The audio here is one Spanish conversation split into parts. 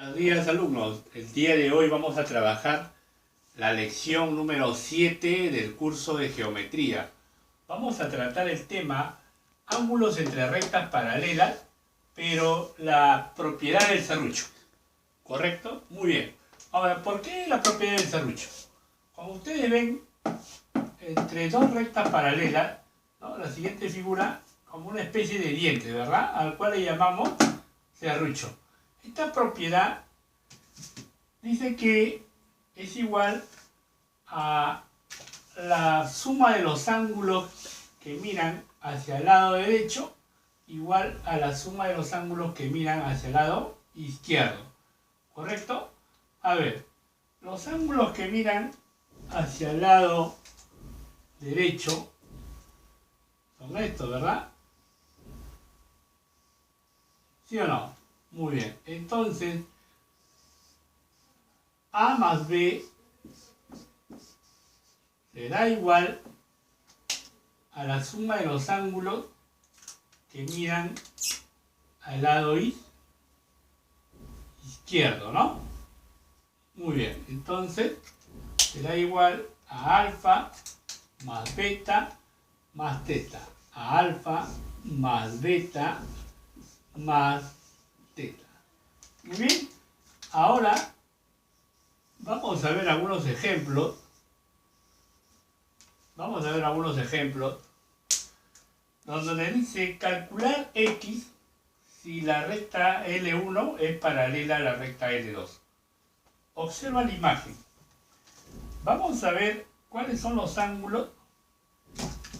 Buenos días, alumnos. El día de hoy vamos a trabajar la lección número 7 del curso de geometría. Vamos a tratar el tema ángulos entre rectas paralelas, pero la propiedad del serrucho. ¿Correcto? Muy bien. Ahora, ¿por qué la propiedad del serrucho? Como ustedes ven, entre dos rectas paralelas, ¿no? La siguiente figura como una especie de diente, ¿verdad? Al cual le llamamos serrucho. Esta propiedad dice que es igual a la suma de los ángulos que miran hacia el lado derecho igual a la suma de los ángulos que miran hacia el lado izquierdo. ¿Correcto? A ver, los ángulos que miran hacia el lado derecho son estos, ¿verdad? ¿Sí o no? Muy bien. Entonces, A más B será igual a la suma de los ángulos que miran al lado izquierdo, ¿no? Muy bien. Entonces, será igual a alfa más beta más teta. A alfa más beta más teta. Muy bien. Ahora vamos a ver algunos ejemplos. Donde le dice calcular x si la recta L1 es paralela a la recta L2. Observa la imagen. Vamos a ver cuáles son los ángulos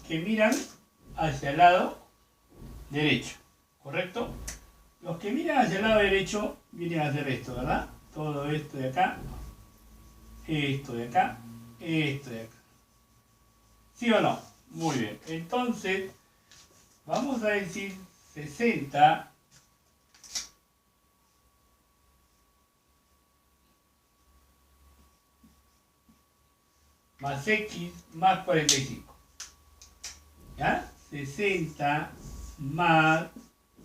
que miran hacia el lado derecho. ¿Correcto? Los que miran hacia el lado derecho vienen a hacer esto, ¿verdad? Todo esto de acá, esto de acá, esto de acá. ¿Sí o no? Muy bien. Entonces, vamos a decir 60 más x más 45. ¿Ya? 60 más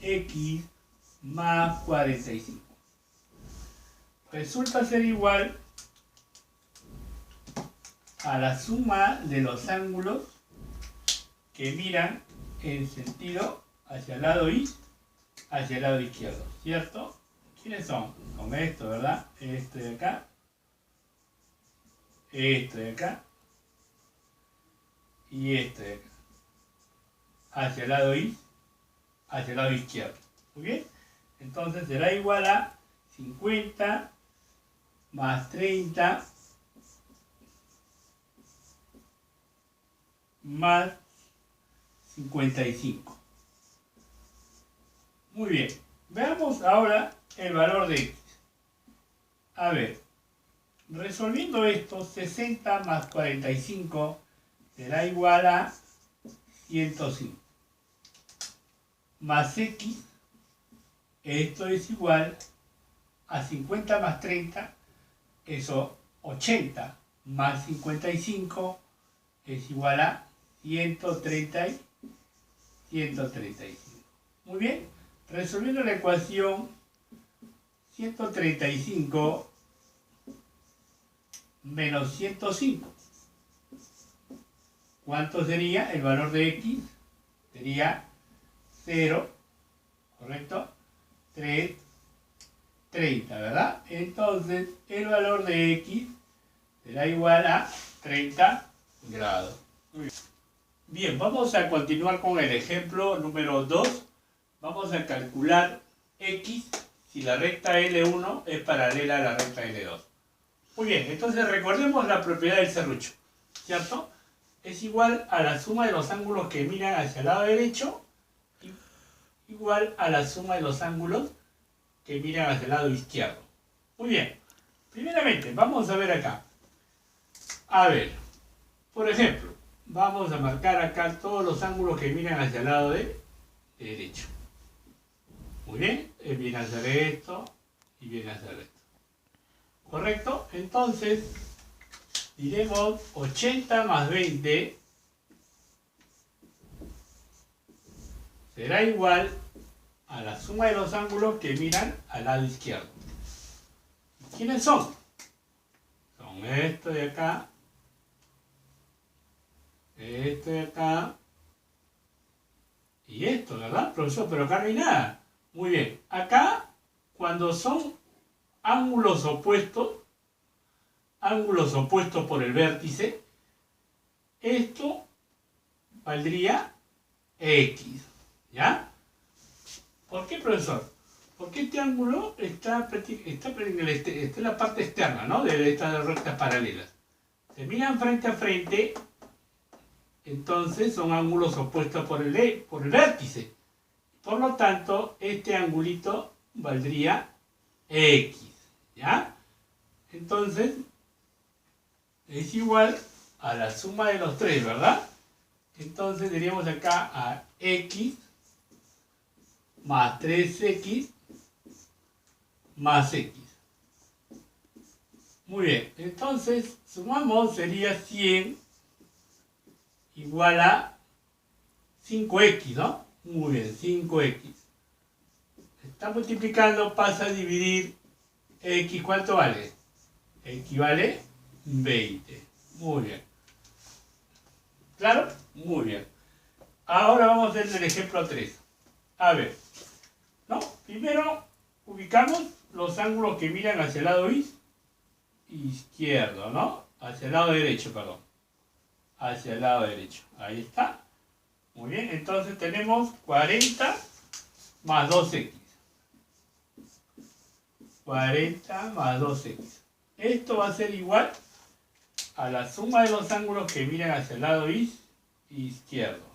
x más 45. Resulta ser igual a la suma de los ángulos que miran en sentido hacia el lado izquierdo, ¿cierto? ¿Quiénes son? Son estos, ¿verdad? Este de acá, este de acá y este de acá, hacia el lado izquierdo. ¿Muy bien? Entonces será igual a 50 más 30 más 55. Muy bien. Veamos ahora el valor de x. A ver, resolviendo esto, 60 más 45 será igual a 105. Más x, esto es igual a 50 más 30, eso 80, más 55 es igual a 135. Muy bien, resolviendo la ecuación 135 menos 105. ¿Cuánto sería? El valor de x sería 0, ¿correcto? 3, 30, ¿verdad? Entonces, el valor de x será igual a 30 grados. Muy bien. Bien, vamos a continuar con el ejemplo número 2. Vamos a calcular x si la recta L1 es paralela a la recta L2. Muy bien, entonces recordemos la propiedad del serrucho, ¿cierto? Es igual a la suma de los ángulos que miran hacia el lado derecho igual a la suma de los ángulos que miran hacia el lado izquierdo. Muy bien, primeramente vamos a ver acá. A ver, por ejemplo, vamos a marcar acá todos los ángulos que miran hacia el lado derecho. Muy bien, viene a hacer esto y viene a hacer esto. ¿Correcto? Entonces, diremos 80 más 20 será igual a la suma de los ángulos que miran al lado izquierdo. ¿Quiénes son? Son esto de acá, esto de acá y esto, ¿verdad, profesor? Pero acá no hay nada. Muy bien. Acá, cuando son ángulos opuestos por el vértice, esto valdría X, ¿ya? ¿Por qué, profesor? Porque este ángulo está en la parte externa, ¿no? De estas rectas paralelas. Se miran frente a frente, entonces son ángulos opuestos por el vértice. Por lo tanto, este angulito valdría X, ¿ya? Entonces, es igual a la suma de los tres, ¿verdad? Entonces diríamos acá a X más 3X más X. Muy bien, entonces sumamos, sería 100 igual a 5X, ¿no? Muy bien, 5X. Está multiplicando, pasa a dividir X, ¿cuánto vale? X vale 20. Muy bien. ¿Claro? Muy bien. Ahora vamos a hacer el ejemplo 3. A ver, ¿no? Primero ubicamos los ángulos que miran hacia el lado izquierdo, ¿no? Hacia el lado derecho, perdón. Hacia el lado derecho. Ahí está. Muy bien, entonces tenemos 40 más 2X. 40 más 2X. Esto va a ser igual a la suma de los ángulos que miran hacia el lado izquierdo.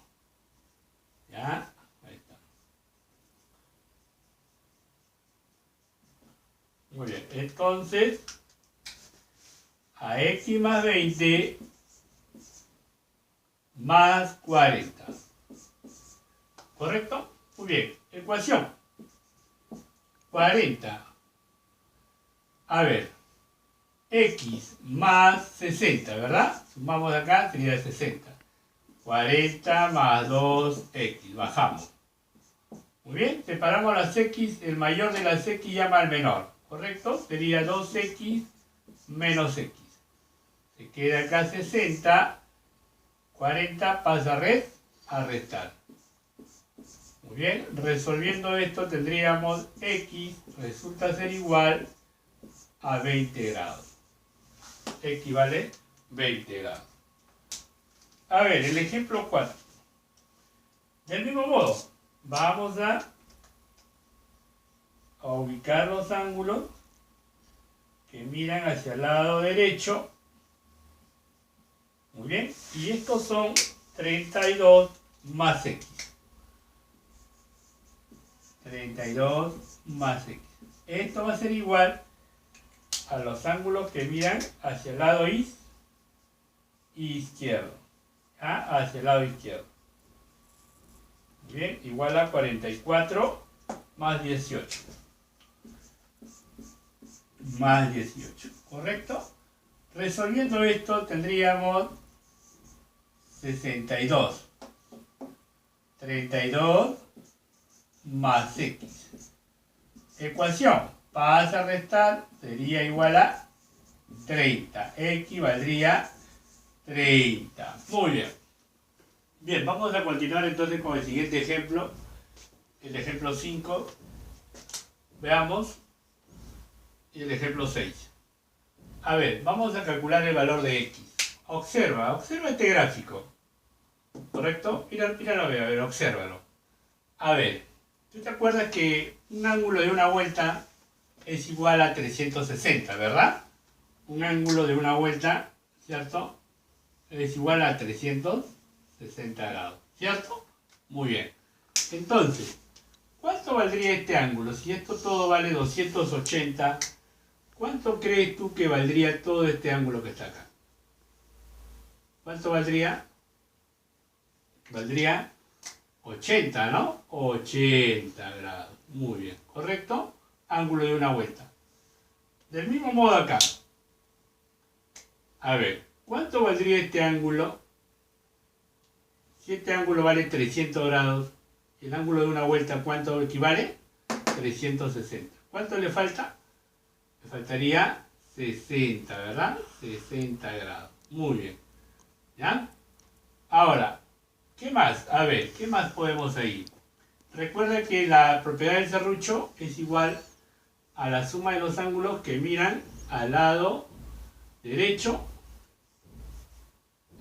¿Ya? Ahí está. Muy bien, entonces a X más 20 más 40. ¿Correcto? Muy bien, ecuación 40. A ver, X más 60, ¿verdad? Sumamos acá, sería 60. 40 más 2X, bajamos. Muy bien, separamos las X, el mayor de las X llama al menor, ¿correcto? Sería 2X menos X. Se queda acá 60, 40 pasa a restar. Muy bien, resolviendo esto tendríamos X resulta ser igual a 20 grados. X vale 20 grados. A ver, el ejemplo 4. Del mismo modo, vamos a ubicar los ángulos que miran hacia el lado derecho. Muy bien, y estos son 32 más X. 32 más X. Esto va a ser igual a los ángulos que miran hacia el lado izquierdo. ¿Ah? Hacia el lado izquierdo. Bien, igual a 44 más 18. Más 18, ¿correcto? Resolviendo esto tendríamos 62. 32 más X. Ecuación, pasa a restar, sería igual a 30. X valdría 30. Muy bien. Bien, vamos a continuar entonces con el siguiente ejemplo. El ejemplo 5. Veamos. Y el ejemplo 6. A ver, vamos a calcular el valor de X. Observa este gráfico. ¿Correcto? Míralo, a ver, obsérvalo. A ver, ¿tú te acuerdas que un ángulo de una vuelta es igual a 360, ¿verdad? Un ángulo de una vuelta, ¿cierto? Es igual a 360 grados, ¿cierto? Muy bien. Entonces, ¿cuánto valdría este ángulo? Si esto todo vale 280, ¿cuánto crees tú que valdría todo este ángulo que está acá? ¿Cuánto valdría? Valdría 80, ¿no? 80 grados. Muy bien, ¿correcto? Ángulo de una vuelta. Del mismo modo acá. A ver, ¿cuánto valdría este ángulo? Si este ángulo vale 300 grados, el ángulo de una vuelta, ¿cuánto equivale? 360. ¿Cuánto le falta? Me faltaría 60, ¿verdad? 60 grados. Muy bien. ¿Ya? Ahora, ¿qué más? A ver, ¿qué más podemos seguir? Recuerda que la propiedad del serrucho es igual a la suma de los ángulos que miran al lado derecho,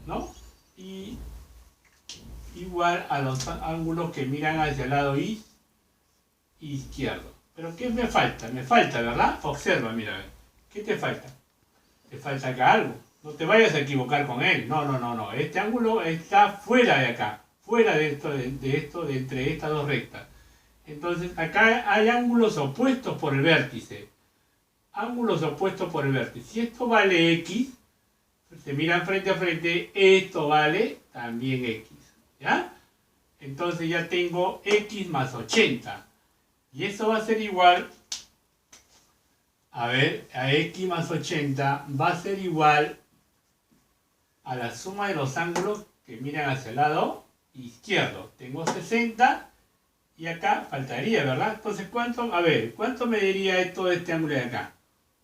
¿no? Y igual a los ángulos que miran hacia el lado izquierdo. ¿Pero qué me falta? Me falta, ¿verdad? Observa, mira, ¿qué te falta? Te falta acá algo. No te vayas a equivocar con él. No, no, no, no. Este ángulo está fuera de acá. Fuera de esto, de entre estas dos rectas. Entonces, acá hay ángulos opuestos por el vértice. Ángulos opuestos por el vértice. Si esto vale X, se miran frente a frente, esto vale también X. ¿Ya? Entonces ya tengo X más 80. Y eso va a ser igual, a ver, a X más 80 va a ser igual a la suma de los ángulos que miran hacia el lado izquierdo. Tengo 60 y acá faltaría, ¿verdad? Entonces, ¿cuánto? A ver, ¿cuánto me diría todo este ángulo de acá?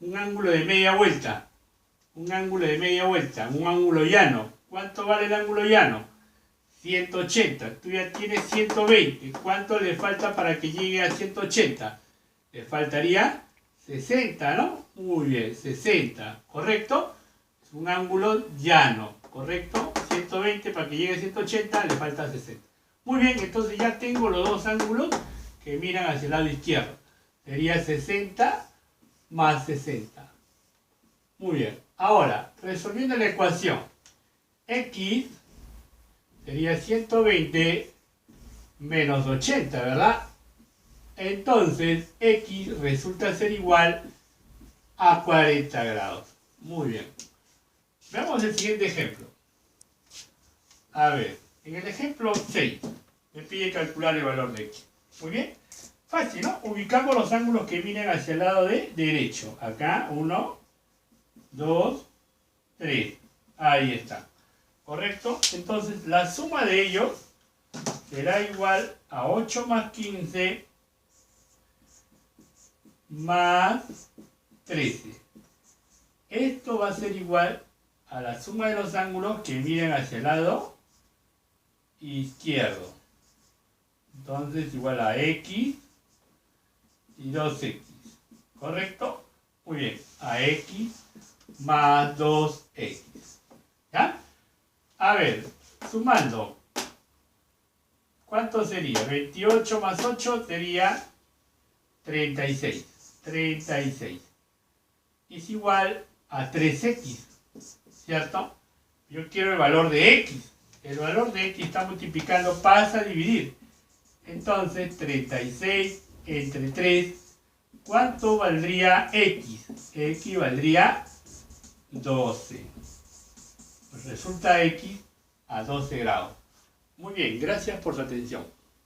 Un ángulo de media vuelta. Un ángulo de media vuelta, un ángulo llano. ¿Cuánto vale el ángulo llano? 180. Tú ya tienes 120. ¿Cuánto le falta para que llegue a 180? Le faltaría 60, ¿no? Muy bien, 60. ¿Correcto? Es un ángulo llano. ¿Correcto? 120 para que llegue a 180 le falta 60. Muy bien, entonces ya tengo los dos ángulos que miran hacia el lado izquierdo. Sería 60 más 60. Muy bien. Ahora, resolviendo la ecuación, X sería 120 menos 80, ¿verdad? Entonces, X resulta ser igual a 40 grados. Muy bien. Veamos el siguiente ejemplo. A ver, en el ejemplo 6, me pide calcular el valor de X. Muy bien. Fácil, ¿no? Ubicamos los ángulos que miran hacia el lado de derecho. Acá, 1, 2, 3. Ahí está. ¿Correcto? Entonces, la suma de ellos será igual a 8 más 15 más 13. Esto va a ser igual a la suma de los ángulos que miran hacia el lado izquierdo. Entonces, igual a X y 2X. ¿Correcto? Muy bien. A X más 2X. ¿Ya? A ver, sumando. ¿Cuánto sería? 28 más 8 sería 36. 36. Es igual a 3X. ¿Cierto? Yo quiero el valor de X. El valor de X está multiplicando, pasa a dividir. Entonces, 36 entre 3. ¿Cuánto valdría X? X valdría 12. Pues resulta X a 12 grados. Muy bien, gracias por su atención.